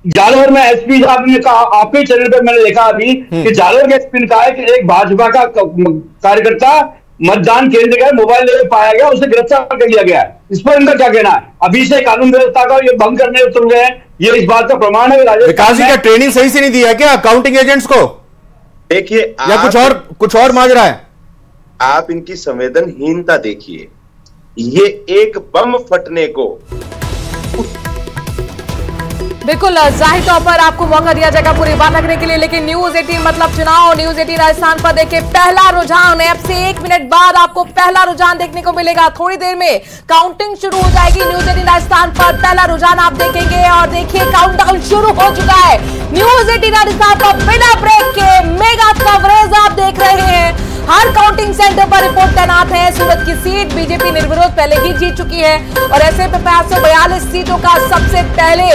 जालौर में एसपी साहब ने कहा, आपके चैनल पर मैंने देखा अभी कि जालौर के एसपी ने कहा है कि एक भाजपा का कार्यकर्ता मतदान केंद्र का मोबाइल लेकर पाया गया, उसे गिरफ्तार कर लिया गया। इस पर इनका क्या कहना है? अभी से कानून व्यवस्था का ये भंग करने उतर गए हैं, ये इस बात का प्रमाण है। विकास जी क्या ट्रेनिंग सही से नहीं दी है क्या काउंटिंग एजेंट्स को? देखिए, या कुछ और माजरा है? आप इनकी संवेदनहीनता देखिए। ये एक बम फटने को बिल्कुल जाहिर तौर पर आपको मौका दिया जाएगा पूरी बात रखने के लिए, लेकिन न्यूज 18 मतलब चुनाव, न्यूज 18 राजस्थान पर देखिए पहला रुझान है। अब से 1 मिनट बाद आपको पहला रुझान देखने को मिलेगा। थोड़ी देर में काउंटिंग शुरू हो जाएगी। न्यूज 18 राजस्थान पर पहला रुझान आप देखेंगे और देखिए काउंटडाउन शुरू हो चुका है। न्यूज 18 राजस्थान पर बिना ब्रेक के मेगा कवरेज आप देख रहे हैं। हर काउंटिंग सेंटर पर रिपोर्ट तैनात है। सूरत की सीट बीजेपी निर्विरोध पहले ही जीत चुकी है और ऐसे में 542 सीटों का सबसे पहले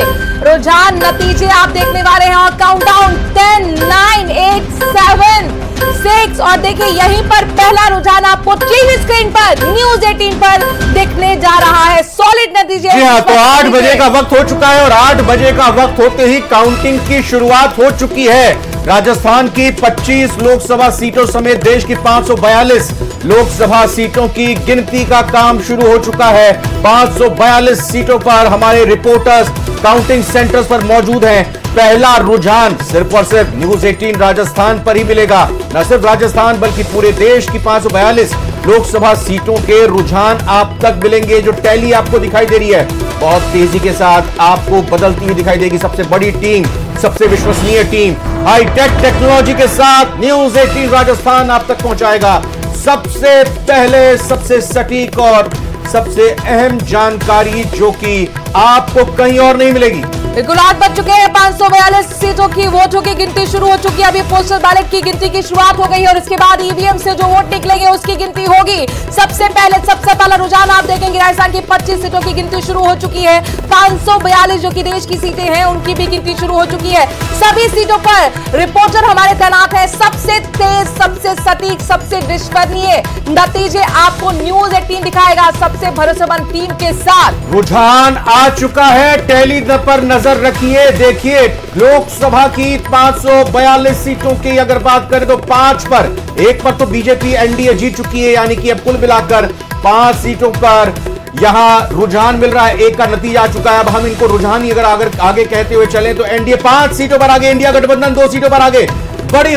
रुझान नतीजे आप देखने वाले हैं। और काउंटडाउन 10, 9, 8, 7, 6 और देखिए यहीं पर पहला रुझान आपको टीवी स्क्रीन पर न्यूज 18 पर दिखने जा रहा है। सॉलिड नतीजे। जी हाँ, तो 8 बजे का वक्त हो चुका है और 8 बजे का वक्त होते ही काउंटिंग की शुरुआत हो चुकी है। राजस्थान की 25 लोकसभा सीटों समेत देश की 542 लोकसभा सीटों की गिनती का काम शुरू हो चुका है। 542 सीटों पर हमारे रिपोर्टर्स काउंटिंग सेंटर्स पर मौजूद हैं। पहला रुझान सिर्फ और सिर्फ न्यूज 18 राजस्थान पर ही मिलेगा। न सिर्फ राजस्थान बल्कि पूरे देश की 542 लोकसभा सीटों के रुझान आप तक मिलेंगे। जो टैली आपको दिखाई दे रही है बहुत तेजी के साथ आपको बदलती हुई दिखाई देगी। सबसे बड़ी टीम, सबसे विश्वसनीय टीम, हाईटेक टेक्नोलॉजी के साथ न्यूज 18 राजस्थान आप तक पहुंचाएगा सबसे पहले सबसे सटीक और सबसे अहम जानकारी जो कि आपको कहीं और नहीं मिलेगी। बिल्कुल 8 बज चुके हैं। 542 सीटों की वोटों की गिनती शुरू हो चुकी है। अभी पोस्टल बैलेट की गिनती की शुरुआत हो गई है और इसके बाद ईवीएम से जो वोट निकलेंगे उसकी गिनती होगी। सबसे पहला रुझान आप देखेंगे। राजस्थान की 25 सीटों की गिनती शुरू हो चुकी है। 542 जो कि देश की सीटें हैं उनकी भी गिनती शुरू हो चुकी है। सभी सीटों पर रिपोर्टर हमारे तैनात है। सबसे तेज, सबसे सटीक, सबसे विश्वसनीय नतीजे आपको न्यूज 18 दिखाएगा सबसे भरोसेमंद टीम के साथ। रुझान आ चुका है। टैली पर नजर रखिए। देखिए लोकसभा की 542 सीटों की अगर बात करें तो 5 पर, एक पर तो बीजेपी एनडीए जीत चुकी है, यानी कि अब कुल मिलाकर 5 सीटों पर यहां रुझान मिल रहा है। एक का नतीजा आ चुका है। अब हम इनको रुझान ही अगर आगे कहते हुए चलें तो एनडीए 5 सीटों पर आगे, इंडिया गठबंधन 2 सीटों पर आगे। बड़ी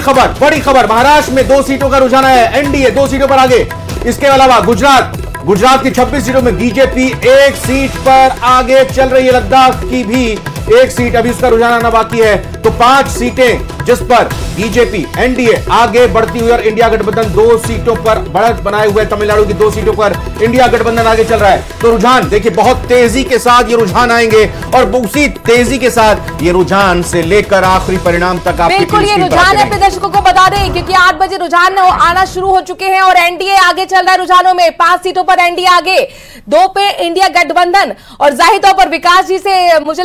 खबर महाराष्ट्र में 2 सीटों का रुझान है। एनडीए 2 सीटों पर आगे। इसके अलावा गुजरात की 26 सीटों में बीजेपी 1 सीट पर आगे चल रही है। लद्दाख की भी 1 सीट अभी उसका रुझान आना बाकी है। तो 5 सीटें जिस पर बीजेपी एनडीए आगे बढ़ती हुई और इंडिया गठबंधन 2 सीटों पर बढ़त बनाए हुए। तमिलनाडु की 2 सीटों पर इंडिया गठबंधन आगे चल रहा है। तो रुझान देखिए बहुत तेजी के साथ ये रुझान आएंगे और उसी तेजी के साथ ये रुझान से लेकर आखिरी परिणाम तक आप बिल्कुल ये रुझान अपने दर्शकों को बता दें क्योंकि 8 बजे रुझान आना शुरू हो चुके हैं और एनडीए आगे चल रहा है रुझानों में। 5 सीटों पर एनडीए आगे, 2 पे इंडिया गठबंधन और जाहिर तौर पर विकास जी से मुझे